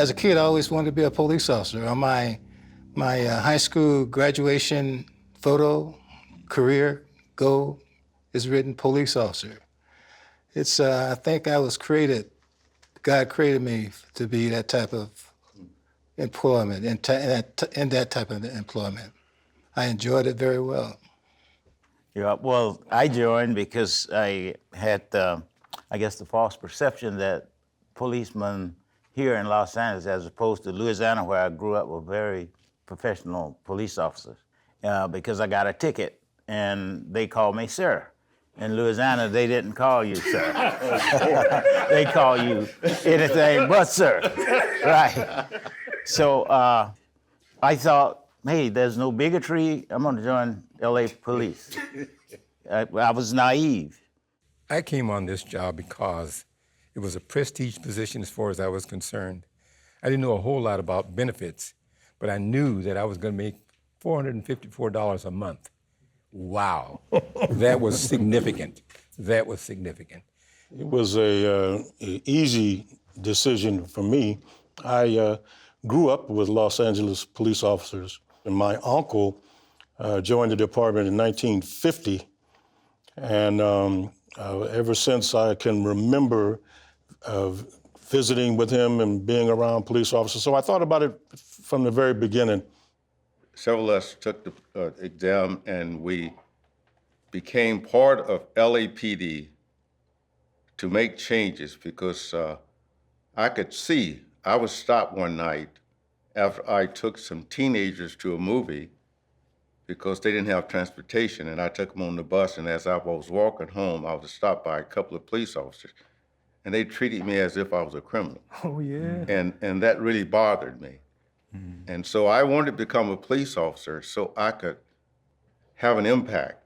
As a kid, I always wanted to be a police officer. On my high school graduation photo, career goal is written police officer. It's, I think I was created, God created me to be that type of employment, in that type of employment. I enjoyed it very well. Yeah, well, I joined because I had, I guess, the false perception that policemen here in Los Angeles, as opposed to Louisiana, where I grew up, were very professional police officers. Because I got a ticket, and they called me sir. In Louisiana, they didn't call you sir. They call you anything but sir, right? So I thought, hey, there's no bigotry. I'm going to join LA Police. I was naive. I came on this job because it was a prestige position as far as I was concerned. I didn't know a whole lot about benefits, but I knew that I was going to make $454 a month. Wow, that was significant. That was significant. It was a easy decision for me. I grew up with Los Angeles police officers, and my uncle joined the department in 1950. And ever since I can remember visiting with him and being around police officers. So I thought about it from the very beginning. Several of us took the exam, and we became part of LAPD to make changes because I could see. I was stopped one night after I took some teenagers to a movie because they didn't have transportation, and I took them on the bus, and as I was walking home, I was stopped by a couple of police officers, and they treated me as if I was a criminal. Oh, yeah. And that really bothered me. And so I wanted to become a police officer so I could have an impact.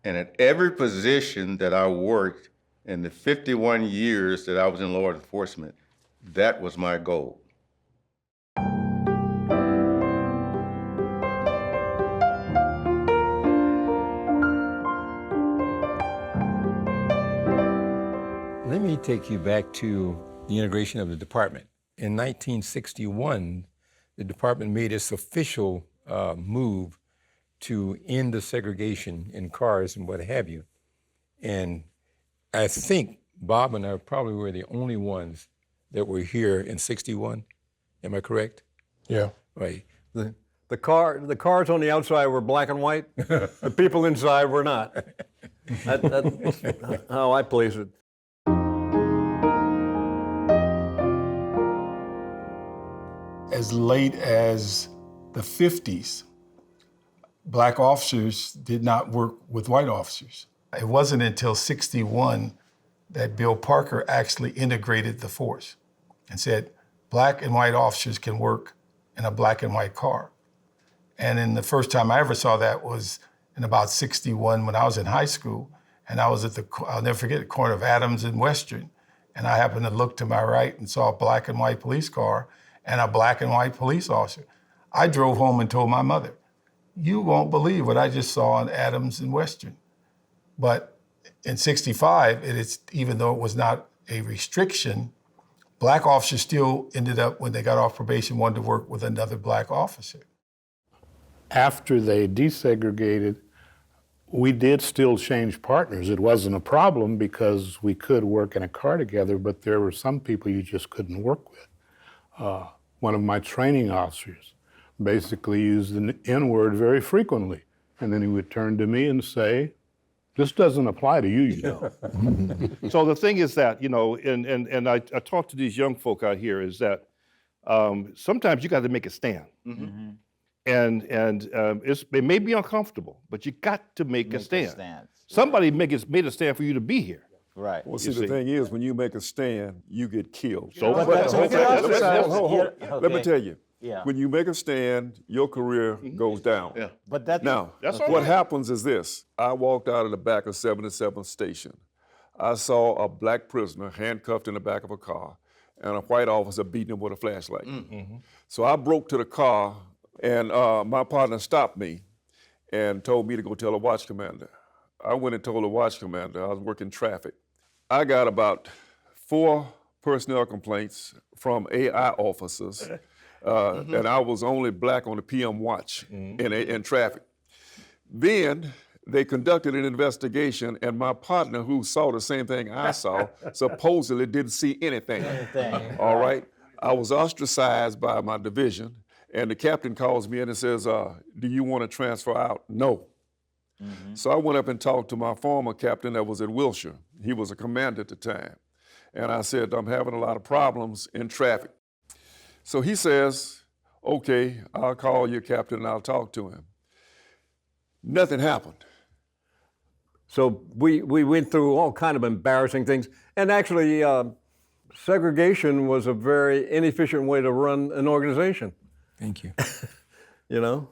And at every position that I worked in the 51 years that I was in law enforcement, that was my goal. Let me take you back to the integration of the department. In 1961, the department made its official move to end the segregation in cars and what have you. And I think Bob and I probably were the only ones that were here in 61. Am I correct? Yeah. Right. The cars on the outside were black and white. The people inside were not. That's how I place it. As late as the 50s, black officers did not work with white officers. It wasn't until 61 that Bill Parker actually integrated the force and said, black and white officers can work in a black and white car. And then the first time I ever saw that was in about 61 when I was in high school, and I was at I'll never forget, the corner of Athens and Western, and I happened to look to my right and saw a black and white police car and a black and white police officer. I drove home and told my mother, you won't believe what I just saw on Adams and Western. But in 65, even though it was not a restriction, black officers still ended up, when they got off probation, wanted to work with another black officer. After they desegregated, we did still change partners. It wasn't a problem because we could work in a car together, but there were some people you just couldn't work with. One of my training officers basically used the N-word very frequently. And then he would turn to me and say, this doesn't apply to you, you know. So the thing is that, you know, and I talk to these young folk out here, is that sometimes you got to make a stand. Mm-hmm. And it may be uncomfortable, but you got to make a stand. Somebody made a stand for you to be here. Right. Well, see, the thing is, when you make a stand, you get killed. So let me tell you, when you make a stand, your career goes down. Yeah. But that's what happens is this. I walked out of the back of 77th Station. I saw a black prisoner handcuffed in the back of a car and a white officer beating him with a flashlight. Mm-hmm. So I broke to the car, and my partner stopped me and told me to go tell the watch commander. I went and told the watch commander. I was working traffic. I got about 4 personnel complaints from AI officers, and I was only black on the PM watch in traffic. Then they conducted an investigation, and my partner, who saw the same thing I saw, supposedly didn't see anything. All right? I was ostracized by my division, and the captain calls me in and says, do you want to transfer out? No. So I went up and talked to my former captain that was at Wilshire. He was a commander at the time. And I said, I'm having a lot of problems in traffic. So he says, okay, I'll call your captain and I'll talk to him. Nothing happened. So we went through all kind of embarrassing things. And actually, segregation was a very inefficient way to run an organization. Thank you. You know?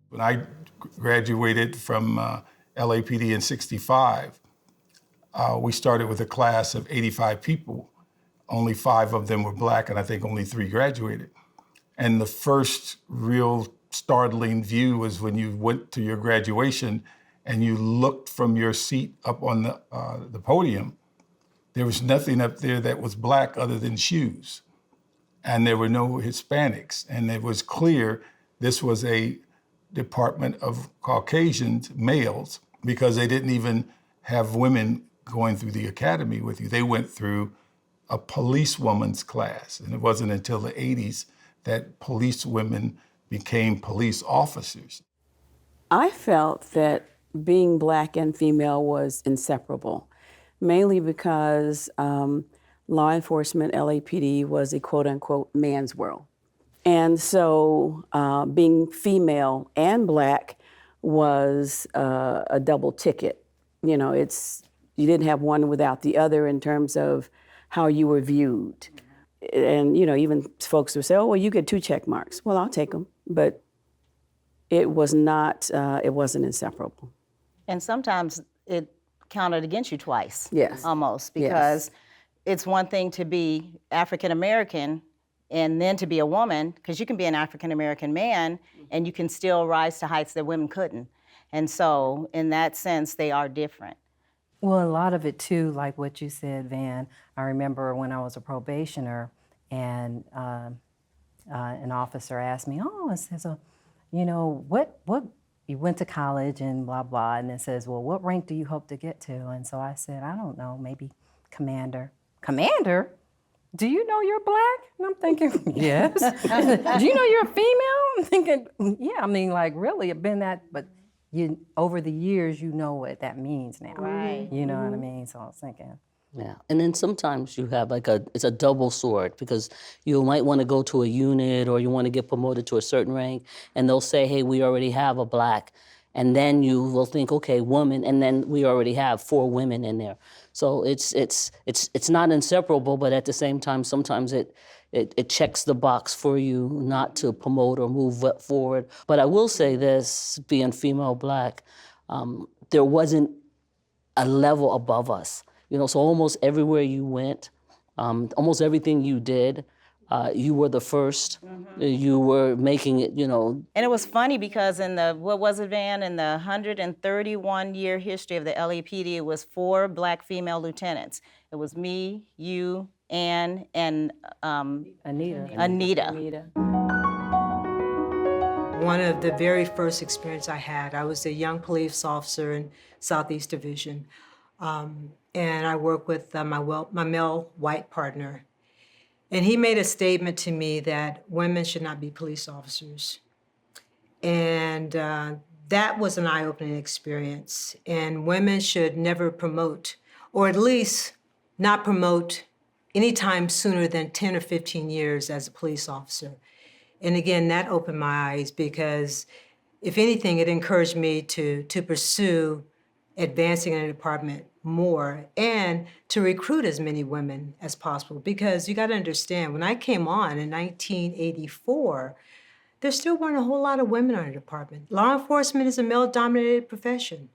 When I graduated from LAPD in '65, we started with a class of 85 people. Only 5 of them were black, and I think only 3 graduated. And the first real startling view was when you went to your graduation and you looked from your seat up on the podium. There was nothing up there that was black other than shoes. And there were no Hispanics. And it was clear this was a department of Caucasian males, because they didn't even have women going through the academy with you. They went through a policewoman's class. And it wasn't until the 80s that police women became police officers. I felt that being black and female was inseparable, mainly because law enforcement, LAPD, was a quote unquote man's world. And so being female and black was a double ticket. You know, you didn't have one without the other in terms of how you were viewed. And, you know, even folks would say, oh, well, you get 2 check marks. Well, I'll take them. But it wasn't inseparable. And sometimes it counted against you twice. Yes. Almost, because it's one thing to be African American and then to be a woman, because you can be an African American man and you can still rise to heights that women couldn't. And so in that sense, they are different. Well, a lot of it too, like what you said, Van, I remember when I was a probationer and an officer asked me, oh, it says, you know, what you went to college and blah, blah, and it says, well, what rank do you hope to get to? And so I said, I don't know, maybe commander. Commander? Do you know you're black? And I'm thinking, yes. Do you know you're a female? I'm thinking, yeah, I mean, like, really, I've been that, but over the years, you know what that means now. Right. You know what I mean? So I was thinking. Yeah, and then sometimes you have it's a double sword, because you might want to go to a unit or you want to get promoted to a certain rank, and they'll say, hey, we already have a black. And then you will think, okay, woman, and then we already have 4 women in there. So it's not inseparable, but at the same time, sometimes it checks the box for you not to promote or move forward. But I will say this, being female black, there wasn't a level above us. You know, so almost everywhere you went, almost everything you did, you were the first. You were making it, you know. And it was funny because in the 131-year history of the LAPD, it was 4 black female lieutenants. It was me, you, Ann, and Anita. One of the very first experience I had, I was a young police officer in Southeast Division. And I worked with my male white partner. And he made a statement to me that women should not be police officers. And that was an eye-opening experience. And women should never promote, or at least not promote anytime sooner than 10 or 15 years as a police officer. And again, that opened my eyes because if anything, it encouraged me to pursue advancing in the department more and to recruit as many women as possible. Because you got to understand, when I came on in 1984, there still weren't a whole lot of women in the department. Law enforcement is a male-dominated profession.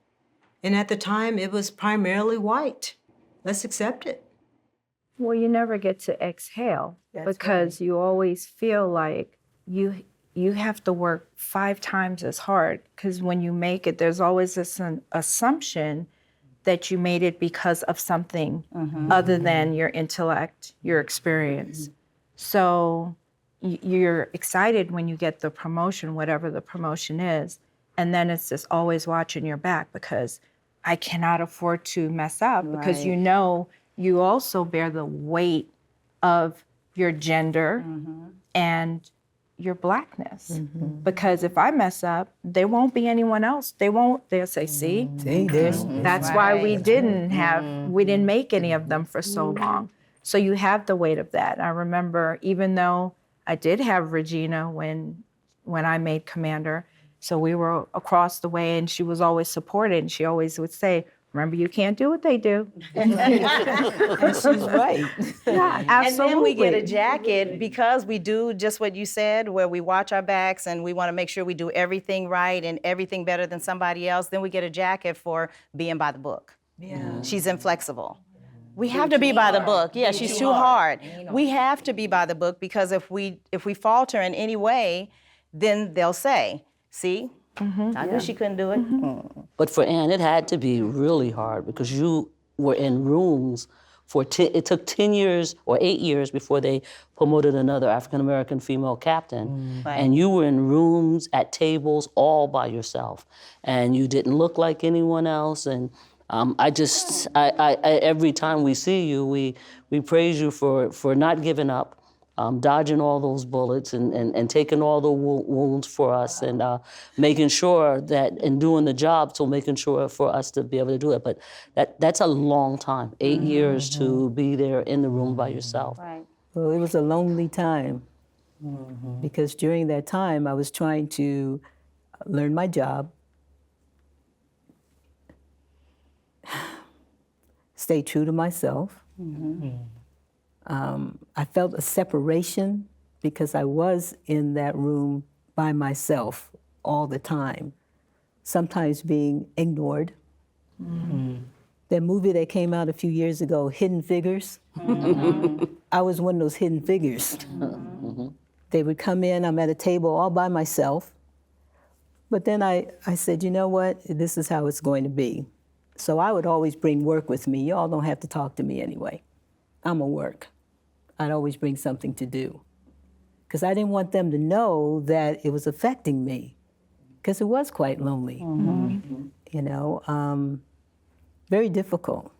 And at the time, it was primarily white. Let's accept it. Well, you never get to exhale because you always feel like you have to work 5 times as hard, because when you make it, there's always this assumption that you made it because of something other than your intellect, your experience. So you're excited when you get the promotion, whatever the promotion is, and then it's just always watching your back because I cannot afford to mess up, because you know you also bear the weight of your gender and your blackness. Because if I mess up, there won't be anyone else. They'll say, see, that's why we didn't make any of them for so long. So you have the weight of that. I remember, even though I did have Regina when I made commander, so we were across the way and she was always supported, and she always would say, remember, you can't do what they do. And she's right. Yeah, absolutely. And then we get a jacket because we do just what you said, where we watch our backs and we want to make sure we do everything right and everything better than somebody else. Then we get a jacket for being by the book. Yeah. She's inflexible. We have to be by the book. Yeah, she's too hard. We have to be by the book, because if we falter in any way, then they'll say, see, I knew she couldn't do it. But for Ann, it had to be really hard because you were in rooms for, it took 10 years or 8 years before they promoted another African-American female captain. Right. And you were in rooms at tables all by yourself. And you didn't look like anyone else. And I every time we see you, we praise you for not giving up, dodging all those bullets and taking all the wounds for us, and making sure that, and doing the job, so making sure for us to be able to do it. But that's a long time, 8 years to be there in the room by yourself. Right. Well, it was a lonely time because during that time I was trying to learn my job, stay true to myself. I felt a separation because I was in that room by myself all the time, sometimes being ignored. That movie that came out a few years ago, Hidden Figures, I was one of those hidden figures. They would come in, I'm at a table all by myself, but then I said, you know what, this is how it's going to be. So I would always bring work with me. Y'all don't have to talk to me anyway. I'm a work. I'd always bring something to do, because I didn't want them to know that it was affecting me, because it was quite lonely, you know, very difficult.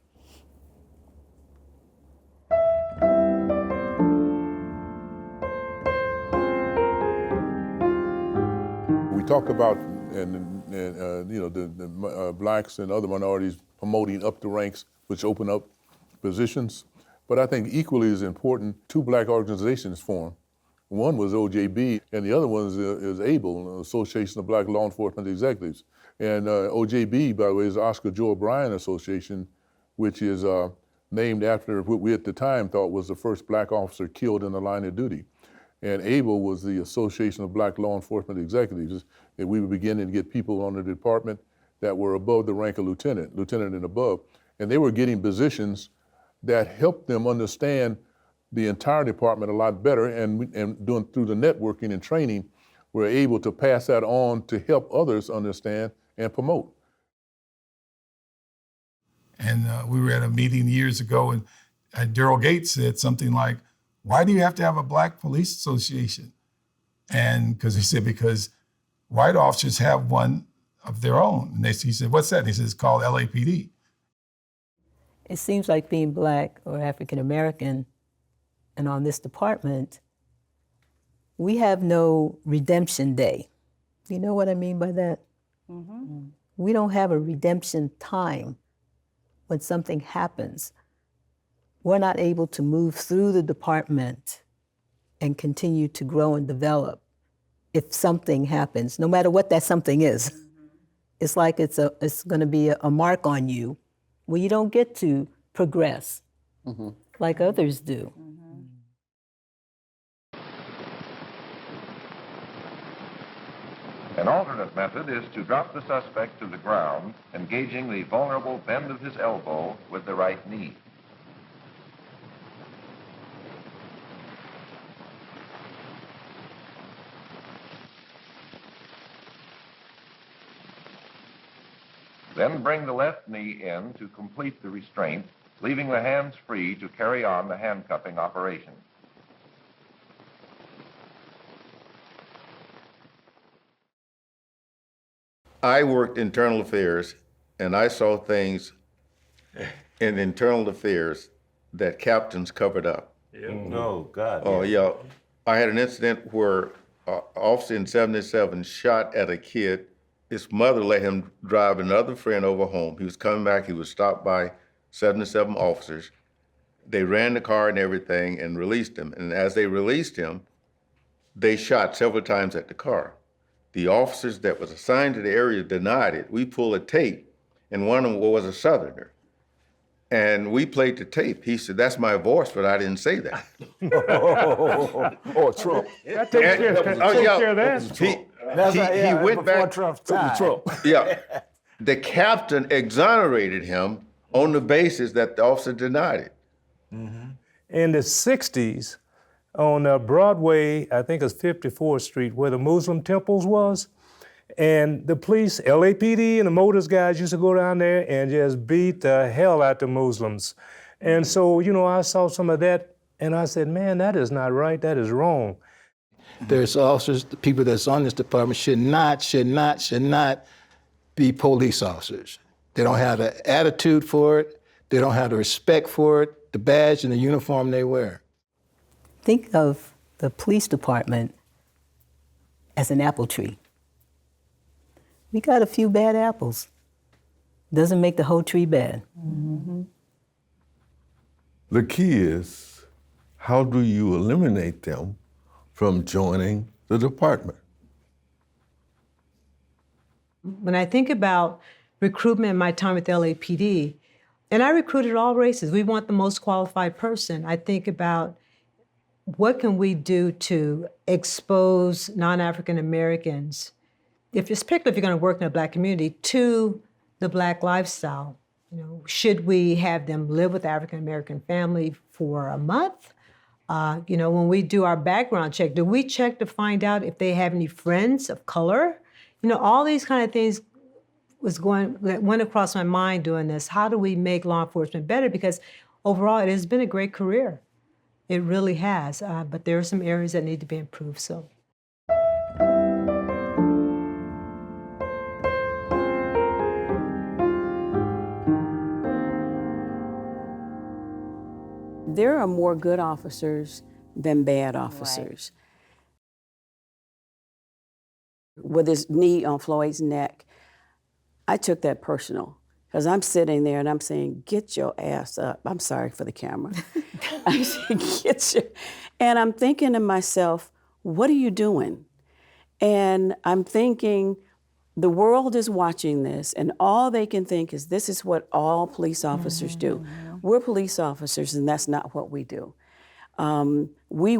We talk about, you know, the blacks and other minorities promoting up the ranks, which open up positions. But I think equally as important, 2 black organizations formed. One was OJB, and the other one is ABLE, Association of Black Law Enforcement Executives. And OJB, by the way, is the Oscar Joe Bryant Association, which is named after what we at the time thought was the first black officer killed in the line of duty. And ABLE was the Association of Black Law Enforcement Executives, and we were beginning to get people on the department that were above the rank of lieutenant and above. And they were getting positions that helped them understand the entire department a lot better, and doing through the networking and training, we're able to pass that on to help others understand and promote. And we were at a meeting years ago, and Daryl Gates said something like, why do you have to have a black police association? And because he said, because white officers have one of their own. And he said, what's that? And he said, it's called LAPD. It seems like being black or African American and on this department, we have no redemption day. You know what I mean by that? We don't have a redemption time when something happens. We're not able to move through the department and continue to grow and develop if something happens, no matter what that something is. It's like it's going to be a mark on you where you don't get to progress like others do. An alternate method is to drop the suspect to the ground, engaging the vulnerable bend of his elbow with the right knee. Then bring the left knee in to complete the restraint, leaving the hands free to carry on the handcuffing operation. I worked internal affairs, and I saw things in internal affairs that captains covered up. Oh, God. Oh, yeah. I had an incident where an officer in 77 shot at a kid. His mother let him drive another friend over home. He was coming back. He was stopped by 77 officers. They ran the car and everything and released him. And as they released him, they shot several times at the car. The officers that was assigned to the area denied it. We pulled a tape, and one of them was a Southerner. And we played the tape. He said, "That's my voice, but I didn't say that." Or Trump. That takes care of that. He went back. Trump. Yeah. The captain exonerated him on the basis that the officer denied it. In the 60s, on Broadway, I think it's 54th Street, where the Muslim temples was, and the police, LAPD and the Motors guys used to go down there and just beat the hell out the Muslims. And so, you know, I saw some of that, and I said, man, that is not right, that is wrong. There's officers, the people that's on this department should not be police officers. They don't have the attitude for it. They don't have the respect for it, the badge and the uniform they wear. Think of the police department as an apple tree. We got a few bad apples. Doesn't make the whole tree bad. The key is, how do you eliminate them from joining the department? When I think about recruitment in my time with LAPD, and I recruited all races, we want the most qualified person. I think about what can we do to expose non-African Americans, particularly if you're going to work in a Black community, to the Black lifestyle. You know, should we have them live with African American family for a month? You know, when we do our background check, do we check to find out if they have any friends of color? You know, all these kind of things went across my mind doing this. How do we make law enforcement better? Because overall, it has been a great career. It really has, but there are some areas that need to be improved, so. There are more good officers than bad officers. With his knee on Floyd's neck, I took that personal. Because I'm sitting there and I'm saying, get your ass up. I'm sorry for the camera. I said, get your... And I'm thinking to myself, what are you doing? And I'm thinking, the world is watching this, and all they can think is this is what all police officers do. We're police officers, and that's not what we do. We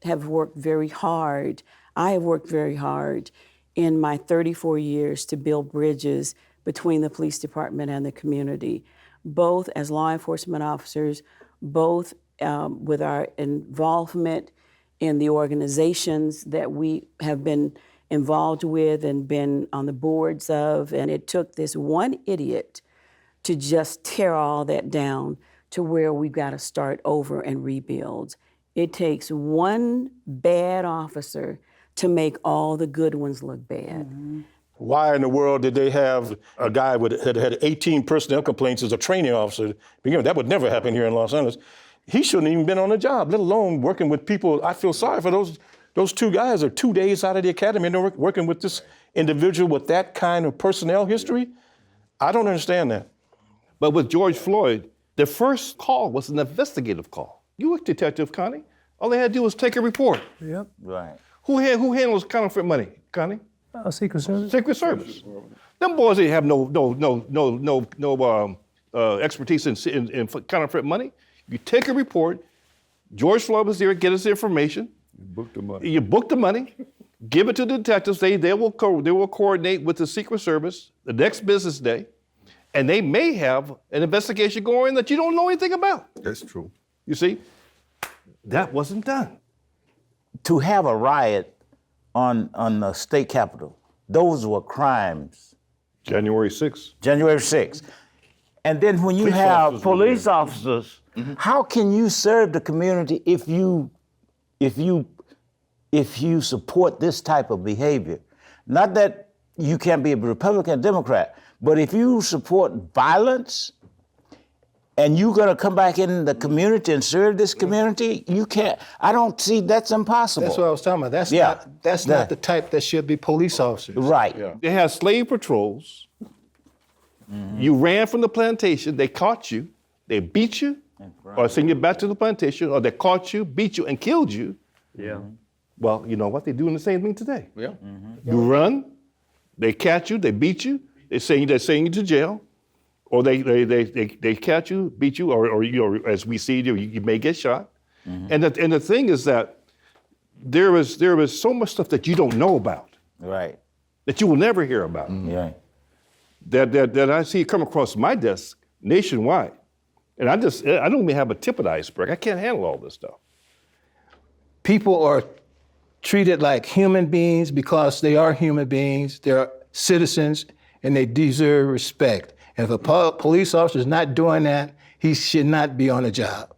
have worked very hard. I have worked very hard in my 34 years to build bridges between the police department and the community, both as law enforcement officers, both with our involvement in the organizations that we have been involved with and been on the boards of. And it took this one idiot to just tear all that down to where we've got to start over and rebuild. It takes one bad officer to make all the good ones look bad. Why in the world did they have a guy that had 18 personnel complaints as a training officer? That would never happen here in Los Angeles. he shouldn't even been on the job, let alone working with people. I feel sorry for those two guys are 2 days out of the academy and they're working with this individual with that kind of personnel history. I don't understand that. But with George Floyd, the first call was an investigative call. You were Detective Connie. All they had to do was take a report. Yep. Right. Who handles counterfeit money, Connie? Secret Service. Secret Service. Them boys didn't have no expertise in counterfeit money. You take a report. George Floyd was there, get us the information. You book the money. You book the money, give it to the detectives. They will coordinate with the Secret Service the next business day, and they may have an investigation going that you don't know anything about. That's true. You see, that wasn't done. To have a riot on the state capitol, those were crimes. January 6th. January 6th. And then when you have police officers, how can you serve the community if you support this type of behavior? Not that you can't be a Republican or Democrat, but if you support violence and you're gonna come back in the community and serve this community, you can't. I don't see, that's impossible. That's what I was talking about. That's not the type that should be police officers. Right. Yeah. They had slave patrols. You ran from the plantation, they caught you, they beat you, or send you back to the plantation, or they caught you, beat you, and killed you. Yeah. Well, you know what? They're doing the same thing today. Yeah. You run, they catch you, they beat you, they're sending you to jail, or they catch you, beat you, or you know, as we see, you may get shot. And the thing is that there is so much stuff that you don't know about, right? That you will never hear about. Right. That I see come across my desk nationwide, and I don't even have a tip of the iceberg. I can't handle all this stuff. People are treated like human beings because they are human beings. They're citizens, and they deserve respect. And if a police officer is not doing that, he should not be on a job.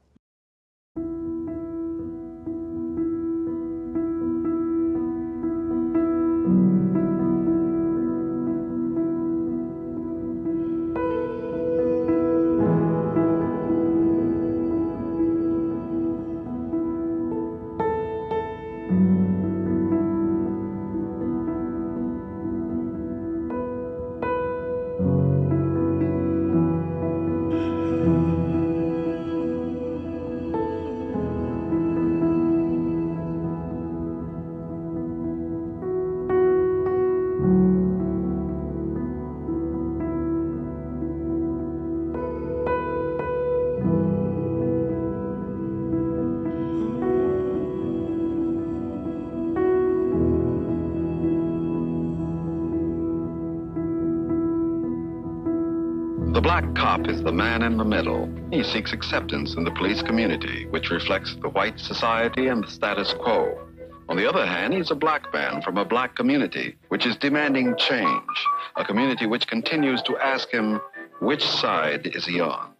The black cop is the man in the middle. He seeks acceptance in the police community, which reflects the white society and the status quo. On the other hand, he's a black man from a black community, which is demanding change, a community which continues to ask him, which side is he on?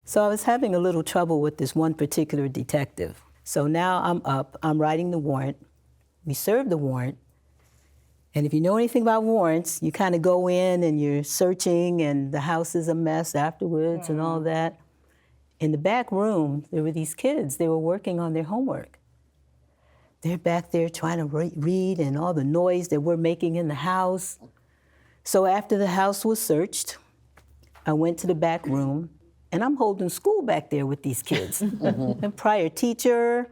So I was having a little trouble with this one particular detective. So now I'm up, I'm writing the warrant. We serve the warrant. And if you know anything about warrants, you kind of go in and you're searching and the house is a mess afterwards and all that. In the back room, there were these kids. They were working on their homework. They're back there trying to read and all the noise that we're making in the house. So after the house was searched, I went to the back room and I'm holding school back there with these kids. A prior teacher,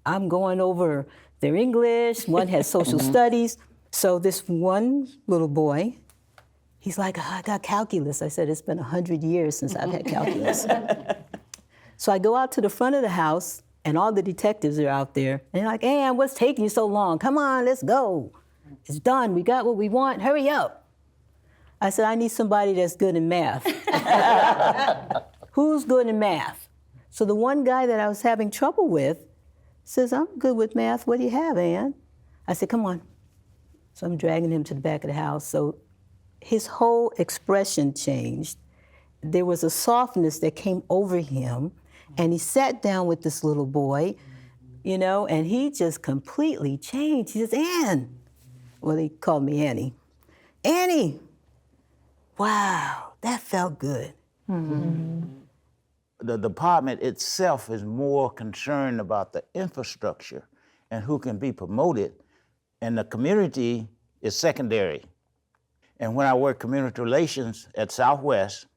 I'm going over their English, one has social studies. So this one little boy, he's like, oh, I got calculus. I said, it's been 100 years since I've had calculus. So I go out to the front of the house, and all the detectives are out there. And they're like, Ann, what's taking you so long? Come on, let's go. It's done. We got what we want. Hurry up. I said, I need somebody that's good in math. Who's good in math? So the one guy that I was having trouble with says, I'm good with math. What do you have, Ann? I said, come on. So I'm dragging him to the back of the house. So his whole expression changed. There was a softness that came over him, and he sat down with this little boy, you know, and he just completely changed. He says, Ann. Well, he called me Annie. Annie, wow, That felt good. The department itself is more concerned about the infrastructure and who can be promoted, and the community is secondary. And when I worked community relations at Southwest,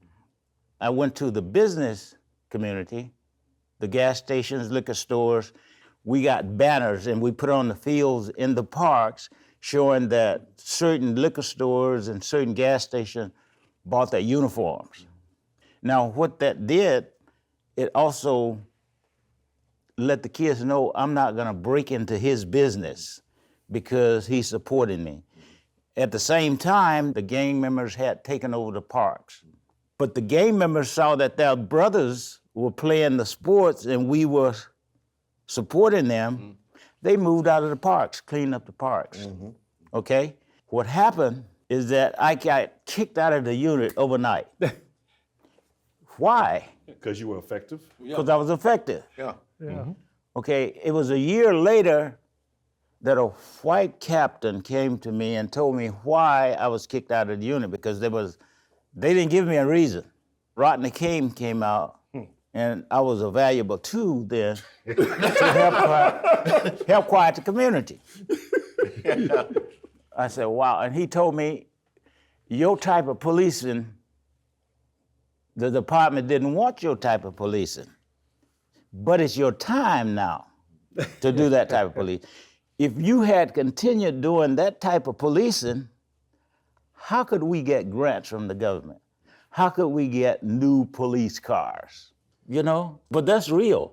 I went to the business community, the gas stations, liquor stores. We got banners and we put on the fields in the parks showing that certain liquor stores and certain gas stations bought their uniforms. Now, what that did, it also let the kids know I'm not gonna break into his business because he's supporting me. At the same time, the gang members had taken over the parks. But the gang members saw that their brothers were playing the sports and we were supporting them. They moved out of the parks, cleaned up the parks, okay? What happened is that I got kicked out of the unit overnight. Why? Because you were effective? Because I was effective. Yeah. Okay, it was a year later that a white captain came to me and told me why I was kicked out of the unit, because they didn't give me a reason. Rodney King came out, and I was a valuable tool then to help quiet the community. I said, wow, and he told me, your type of policing, the department didn't want your type of policing, but it's your time now to do that type of policing. If you had continued doing that type of policing, how could we get grants from the government? How could we get new police cars? You know, but that's real.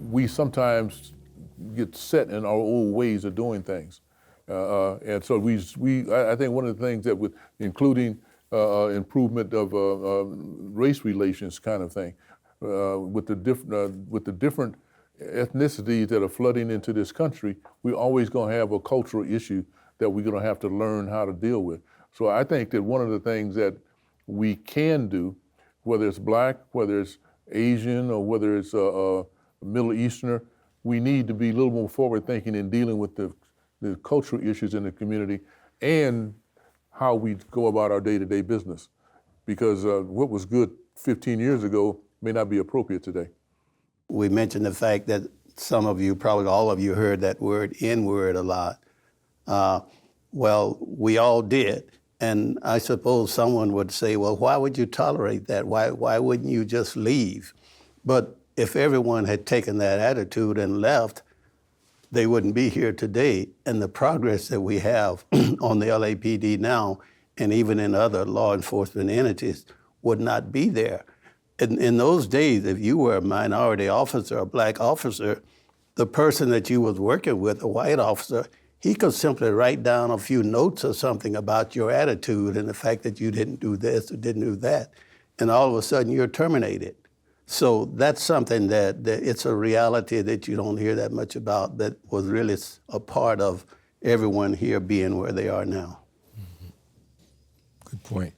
We sometimes get set in our old ways of doing things. And so I think one of the things that with including improvement of race relations kind of thing, with the different ethnicities that are flooding into this country, we're always gonna have a cultural issue that we're gonna have to learn how to deal with. So I think that one of the things that we can do, whether it's Black, whether it's Asian, or whether it's Middle Easterner, we need to be a little more forward thinking in dealing with the cultural issues in the community and how we go about our day-to-day business. Because what was good 15 years ago may not be appropriate today. We mentioned the fact that some of you, probably all of you, heard that word N-word a lot. Well, we all did. And I suppose someone would say, well, why would you tolerate that? Why wouldn't you just leave? But if everyone had taken that attitude and left, they wouldn't be here today. And the progress that we have on the LAPD now, and even in other law enforcement entities, would not be there. In those days, if you were a minority officer, a Black officer, the person that you was working with, a white officer, he could simply write down a few notes or something about your attitude and the fact that you didn't do this or didn't do that, and all of a sudden you're terminated. So that's something that it's a reality that you don't hear that much about, that was really a part of everyone here being where they are now. Good point.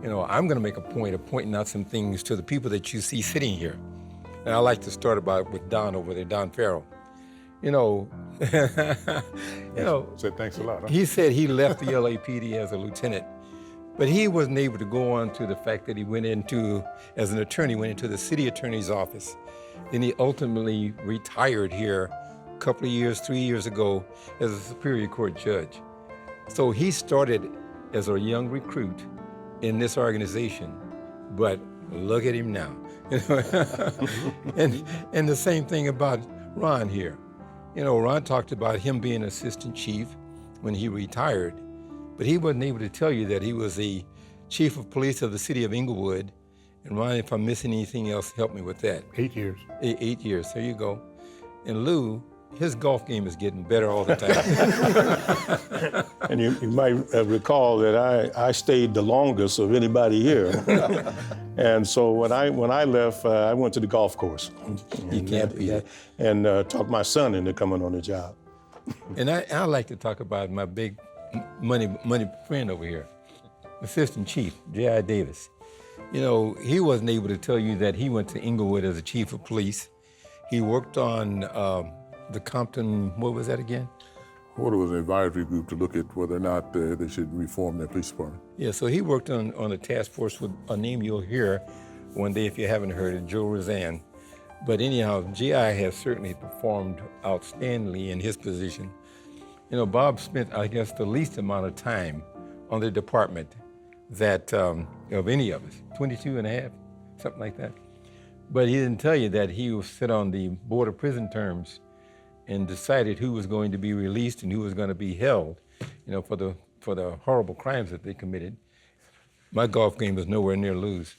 You know, I'm going to make a point of pointing out some things to the people that you see sitting here. And I like to start with Don over there, Don Farrell. You know, Said thanks a lot. Huh? He said he left the LAPD as a lieutenant, but he wasn't able to go on to the fact that he went into, as an attorney, went into the city attorney's office. Then he ultimately retired here a couple of years, 3 years ago, as a Superior Court judge. So he started as a young recruit in this organization, but look at him now. and the same thing about Ron here. You know, Ron talked about him being assistant chief when he retired, but he wasn't able to tell you that he was the chief of police of the city of Inglewood. And Ron, if I'm missing anything else, help me with that. 8 years. 8 years, there you go. And Lou His golf game is getting better all the time. And you might recall that I stayed the longest of anybody here. And so when I left, I went to the golf course. You can't beat it. And talked my son into coming on the job. And I like to talk about my big money friend over here, Assistant Chief, J.I. Davis. You know, he wasn't able to tell you that he went to Inglewood as a chief of police. He worked on the Compton, what was that again? What was an advisory group to look at whether or not they should reform their police department. Yeah, so he worked on a task force with a name you'll hear one day if you haven't heard it, Joe Roseanne. But anyhow, G.I. has certainly performed outstandingly in his position. You know, Bob spent, I guess, the least amount of time on the department that of any of us, 22 and a half, something like that. But he didn't tell you that he would sit on the Board of Prison Terms and decided who was going to be released and who was going to be held, you know, for the horrible crimes that they committed. My golf game was nowhere near lose.